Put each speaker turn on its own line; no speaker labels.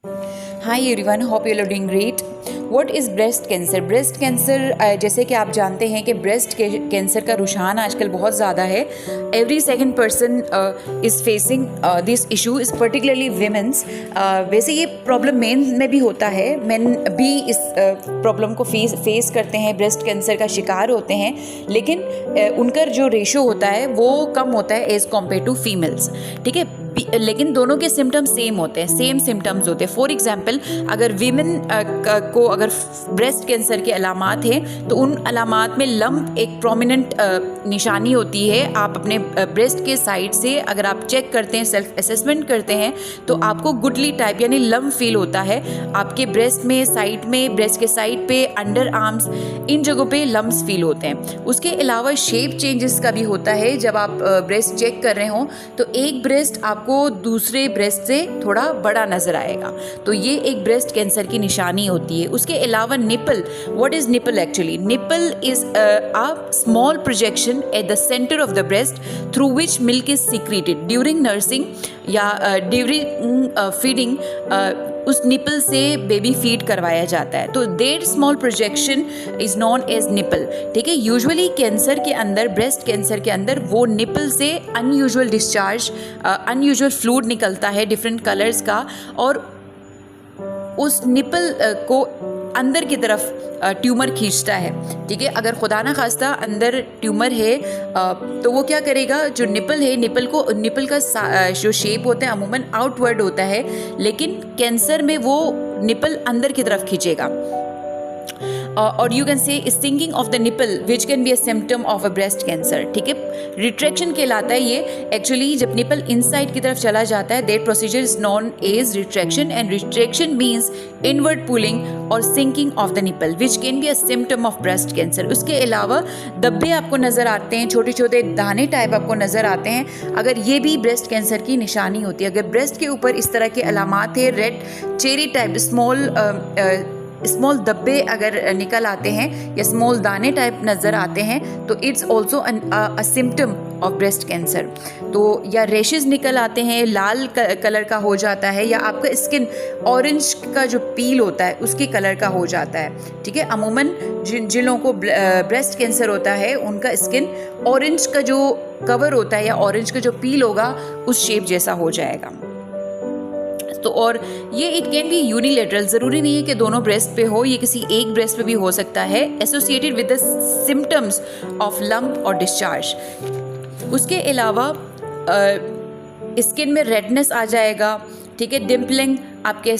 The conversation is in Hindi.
Hi everyone, hope you are doing great. What is breast cancer? Breast cancer जैसे कि आप जानते हैं कि ब्रेस्ट कैंसर का रुझान आजकल बहुत ज़्यादा है। Every second person is facing this issue, is particularly women's. वैसे ये प्रॉब्लम मेन में भी होता है, मेन भी इस प्रॉब्लम को फेस करते हैं, ब्रेस्ट कैंसर का शिकार होते हैं, लेकिन उनका जो रेशो होता है वो कम होता है एज़ कम्पेयर टू फीमेल्स। ठीक है, लेकिन दोनों के सिम्टम्स सेम होते हैं, सेम सिम्टम्स होते हैं। फॉर एग्जांपल, अगर वीमेन को अगर ब्रेस्ट कैंसर के अलामात हैं तो उन अलामात में लंप एक प्रोमिनेंट निशानी होती है। आप अपने ब्रेस्ट के साइड से अगर आप चेक करते हैं, सेल्फ असेसमेंट करते हैं, तो आपको गुडली टाइप यानी लंप फील होता है आपके ब्रेस्ट में, साइड में, ब्रेस्ट के साइड पे, अंडर आर्म्स, इन जगहों पे लंप्स फील होते हैं। उसके अलावा शेप चेंजेस का भी होता है। जब आप ब्रेस्ट चेक कर रहे हो तो एक ब्रेस्ट आपको दूसरे ब्रेस्ट से थोड़ा बड़ा नजर आएगा, तो ये एक ब्रेस्ट कैंसर की निशानी होती है। उसके अलावा nipple, what is nipple actually? Nipple is a small projection at the centre of the breast through which milk is secreted during nursing या ड्यूरिंग फीडिंग। उस निपल से बेबी फीड करवाया जाता है, तो there small projection is known as nipple. ठीक है, यूजुअली कैंसर के अंदर, ब्रेस्ट कैंसर के अंदर वो निपल से अनयूजुअल डिस्चार्ज, अनयूजुअल फ्लूइड निकलता है डिफरेंट कलर्स का, और उस निपल को अंदर की तरफ ट्यूमर खींचता है। ठीक है, अगर खुदा ना खास्ता अंदर ट्यूमर है तो वो क्या करेगा, जो निपल है, निपल का जो शेप होता है अमूमन आउटवर्ड होता है, लेकिन कैंसर में वो निपल अंदर की तरफ खींचेगा। और you can say stinging of the nipple which can be a symptom of a breast cancer. ठीक है, रिट्रैक्शन कहलाता है ये। एक्चुअली जब निपल इनसाइड की तरफ चला जाता है, that procedure is known as retraction, and retraction means inward pulling और sinking of the nipple which can be a symptom of breast cancer. उसके अलावा धब्बे आपको नजर आते हैं, छोटे छोटे दाने टाइप आपको नजर आते हैं, अगर ये भी ब्रेस्ट कैंसर की निशानी होती है। अगर ब्रेस्ट के ऊपर इस तरह के अलामात है, रेड चेरी टाइप स्मॉल धब्बे अगर निकल आते हैं या स्मॉल दाने टाइप नज़र आते हैं, तो it's also a symptom of breast cancer. तो या रेशेस निकल आते हैं, लाल कलर का हो जाता है, या आपका स्किन ऑरेंज का जो पील होता है उसके कलर का हो जाता है। ठीक है, अमूमन जिन लोगों को ब्रेस्ट कैंसर होता है उनका स्किन ऑरेंज का जो कवर होता है या ऑरेंज का जो पील होगा उस शेप जैसा हो जाएगा। तो और ये इट कैन बी यूनिलेटरल, ज़रूरी नहीं है कि दोनों ब्रेस्ट पे हो, ये किसी एक ब्रेस्ट पे भी हो सकता है, associated with the symptoms of lump और डिस्चार्ज। उसके अलावा स्किन में रेडनेस आ जाएगा। ठीक है, डिम्पलिंग आपके